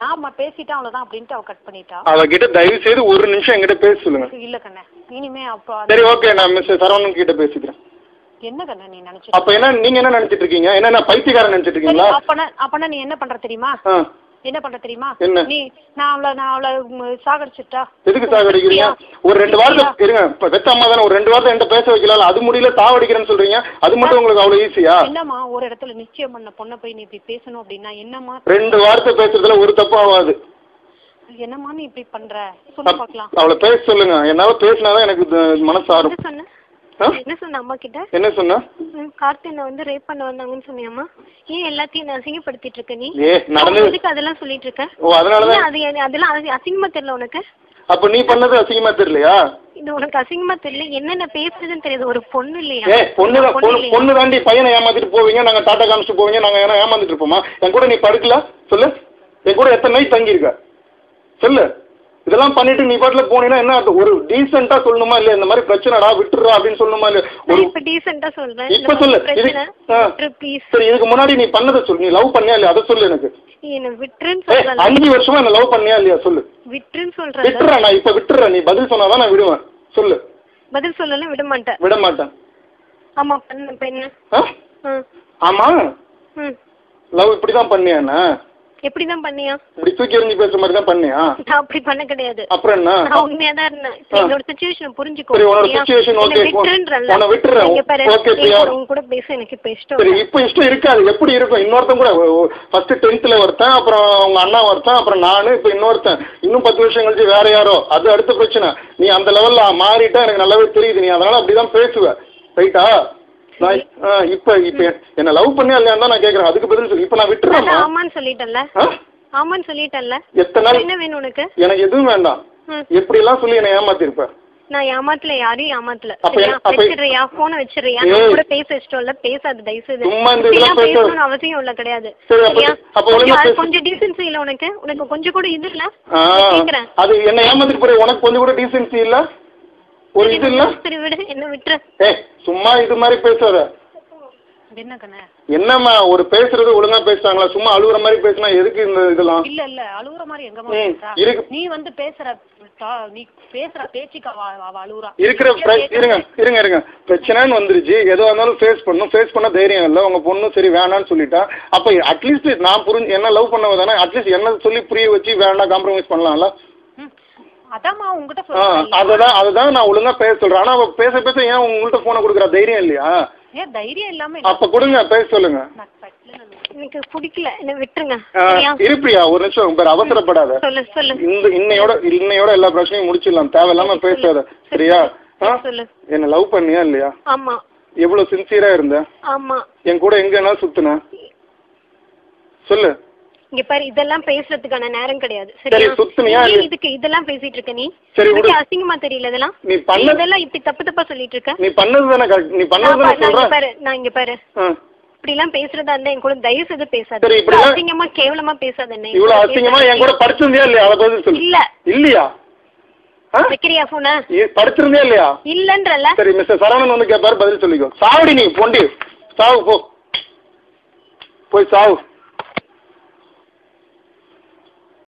ஆமா பேசிட்டா அவ்வளவுதான் அப்படின்ட்டு அவ கட் பண்ணிட்டா. அவகிட்ட தயவு செய்து ஒரு நிமிஷம் என்கிட்ட பேச சொல்லுங்க. இல்ல கண்ணே இனிமே அப்போ சரி ஓகே நான் மிஸ் சரவணன் கிட்ட பேசிக்கிறேன். என்ன கண்ணே நீ நினைச்சிட்டு அப்ப என்ன நீங்க என்ன நினைச்சிட்டு இருக்கீங்க? என்ன பைத்தியக்காரன் நினைச்சிட்டு இருக்கீங்களா? அப்பனா நீ என்ன பண்ற தெரியுமா? என்ன பண்ற தெரியுமா? நீ நான் அவளை சாகடிச்சிட்டா. எதுக்கு சாகடிக்கிறீங்க? ஒரு 2 வாரத்தை இருங்க. பெத்த அம்மா தானே, ஒரு 2 வாரத்தை என்கிட்ட பேச வைக்கல, அது முடியல சாவடிக்கிறேன்னு சொல்றீங்க. அது மட்டும் உங்களுக்கு அவ்வளவு ஈஸியா? என்னம்மா ஒரு இடத்துல நிச்சயம் பண்ண பொண்ணை போய் நீ இப்படி பேசணும் அப்படின்னா என்னம்மா? 2 வார்த்தை பேசுறதுல ஒரு தப்பு ஆகாது. என்னம்மா நீ இப்படி பண்ற சொல்லு பார்க்கலாம். அவளை பேச சொல்லுங்க. என்னால பேசினாதான் எனக்கு மனசு ஆறும். என்ன சொன்ன அம்மா கிட்ட? என்ன சொன்ன? கார்த்தினை வந்து ரேப் பண்ண வந்தாங்கன்னு சொன்னியாமா? ஏன் எல்லாத்தையும் அசிங்கப்படுத்திட்டு இருக்க நீ? நடந்ததுக்கு அதெல்லாம் சொல்லிட்டு இருக்க? ஓ அதனாலதான் அதெல்லாம் அசிங்கமா தெரியல உனக்கு? அப்ப நீ பண்ணது அசிங்கமா தெரியலையா? இது உனக்கு அசிங்கமா தெரியல? என்னென்ன பேசுறதுன்னு தெரியாது. ஒரு பொண்ணு இல்லையா? பொண்ணு தாண்டி பையனை ஏமாத்திட்டு போவீங்க, நாங்க டாட்டா காமிச்சிட்டு போவீங்க, நாங்க ஏமாந்துட்டு இருப்போமா? என் கூட நீ படுக்கல சொல்லு. என் கூட எத்தனை நைட் தங்கி இருக்க சொல்லு. இதெல்லாம் பண்ணிட்டு நீ பாட்டுல போனீங்கன்னா என்ன அர்த்தம்? ஒரு டீசென்ட்டா சொல்லணுமா இல்ல? இந்த மாதிரி பிரச்சனைடா விட்டுறா அப்படின்னு சொல்லணுமா இல்ல? இப்ப டீசென்ட்டா சொல்றேன். இப்ப சொல்லு. சரி இதுக்கு முன்னாடி நீ பண்ணதை சொல்லு. நீ லவ் பண்ணியா இல்லையா அதை சொல்லு எனக்கு. என்ன விட்டுறேன்னு சொல்றேன். 5 வருஷமா என்ன லவ் பண்ணியா இல்லையா சொல்லு. விட்டுறேன்னு சொல்றேன். விட்டுறேன் நான் இப்ப விட்டுறேன். நீ பதில் சொன்னாதான் நான் விடுவேன் சொல்லு. பதில் சொல்லல விட மாட்டேன். விட மாட்டேன். ஆமா பண்ண பெண்ணு. ஆமா லவ் இப்படிதான் பண்ணியா? என்ன எப்படிதான் பண்ணியா? இப்படி தூக்கி எறிஞ்சு பேசுற மாதிரி தான் பண்ணியா? நான் அப்படி பண்ண கிடையாது. அப்புறம் என்ன? நான் உண்மையா தான் இருந்தேன். என்னோட சிச்சுவேஷன் புரிஞ்சுக்கோ. சரி உன்னோட சிச்சுவேஷன் ஓகே. நான் விட்டுறேன். ஓகே பிரியா உன் கூட பேச எனக்கு இப்ப இஷ்டம். சரி இப்ப இஷ்டம் இருக்காது. எப்படி இருக்கும்? இன்னொருத்தன் கூட ஃபர்ஸ்ட் 10th ஒருத்தன், அப்புறம் உங்க அண்ணா ஒருத்தன், அப்புறம் நானு, இப்ப இன்னொருத்தன், இன்னும் 10 வருஷம் கழிச்சு வேற யாரோ, அது அடுத்த பிரச்சனை. நீ அந்த லெவல்ல மாறிட்டா எனக்கு நல்லாவே தெரியுது. நீ அதனால அப்படிதான் பேசுவ ரைட்டா? நான் இப்ப என்ன லவ் பண்ணியா இல்லையா தான் நான் கேக்குறேன். அதுக்கு பதில் சொல்லு. இப்ப நான் விட்டுறேன். ஆமான்னு சொல்லிட்டேன்ல. ஆமான்னு சொல்லிட்டேன்ல. எத்தனை நாள் என்ன வேணும் உனக்கு? எனக்கு எதுவும் வேண்டாம். எப்படி எல்லாம் சொல்லி என்ன ஏமாத்திருப்ப? நான் ஏமாத்தல, யாரையும் ஏமாத்தல. வச்சிடுறியா போன? வச்சிடுறியா? கூட பேச இஷ்டம் இல்ல, பேசாது தயவுசெய்து. பேசணும்னு அவசியம் இல்ல கிடையாது. கொஞ்சம் டீசென்சி இல்ல உனக்கு? உனக்கு கொஞ்சம் கூட இது இல்ல? கேக்குறேன். அது என்ன ஏமாத்திட்டு போற? உனக்கு கொஞ்சம் கூட டீசென்சி இல்ல? ஒரு இது இல்ல? சரி விடு, என்ன விட்டுற. சும்மா இது மாதிரி பேசாத. என்னம்மா ஒரு பேசுறது ஒழுங்கா பேசுறாங்களா? சும்மா அழுகுற மாதிரி பேசினா எதுக்கு இந்த இதெல்லாம்? இல்ல அழுகுற மாதிரி எங்க நீ வந்து நீ பேசுற பேச்சுக்கு அவ அழுகுறா. இருங்க பிரச்சனைன்னு வந்துருச்சு. எதுவா இருந்தாலும் ஃபேஸ் பண்ண தைரியம் இல்ல. உங்க பொண்ணு சரி வேணான்னு சொல்லிட்டா. அப்ப அட்லீஸ்ட் நான் புரிஞ்சு என்ன லவ் பண்ண தானே, அட்லீஸ்ட் என்ன சொல்லி புரிய வச்சு வேண்டாம் காம்ப்ரமைஸ் பண்ணலாம்ல. அதுதான் நான் ஒழுங்கா பேச சொல்றேன். ஆனா பேச ஏன் உங்கள்ட்ட போன கொடுக்குற தைரியம் இல்லையா? தைரியம் இல்லாம அப்ப கொடுங்க பேச சொல்லுங்க. எனக்கு பிடிக்கல, என்ன விட்டுருங்க. இருப்பியா ஒரு நிமிஷம் பேர் அவசரப்படாத. இன்னையோட எல்லா பிரச்சனையும் முடிச்சிடலாம். தேவையில்லாம பேசாத சரியா? என்ன லவ் பண்ணியா இல்லையா? ஆமா. எவ்வளவு சின்சியரா இருந்த? ஆமா. என் கூட எங்கன்னா சுத்துன சொல்லு. இங்க பாரு, இதெல்லாம் பேசுறதுக்கான நேரம் கிடையாது சரியா? சுத்துனியா? இதுக்கு இதெல்லாம் பேசிட்டு இருக்க நீ? சரி அசிங்கமா தெரியல இதெல்லாம்? நீ இதெல்லாம் இப்படி தப்பா சொல்லிட்டு இருக்க. நீ பண்ணதுதானே கரெக்ட். நீ பண்ணதுதானே சொல்றேன். பாரு நான் இங்க பாரு, இப்படி எல்லாம் பேசுறதா இருந்தா என் கூட தயவு செய்து பேசாத. அசிங்கமா கேவலமா பேசாத. என்ன இவ்வளவு அசிங்கமா என் கூட படிச்சிருந்தியா இல்லையா? அத பதில் சொல்லு. இல்ல. இல்லையா? வைக்கிறியா போன? படிச்சிருந்தியா இல்லையா? இல்லன்றல. சரி மிஸ்டர் சரவணன் வந்து கேப்பாரு, பதில் சொல்லிக்கோ. சாவடி நீ பொண்டி, சாவு போ, போய் சாவு.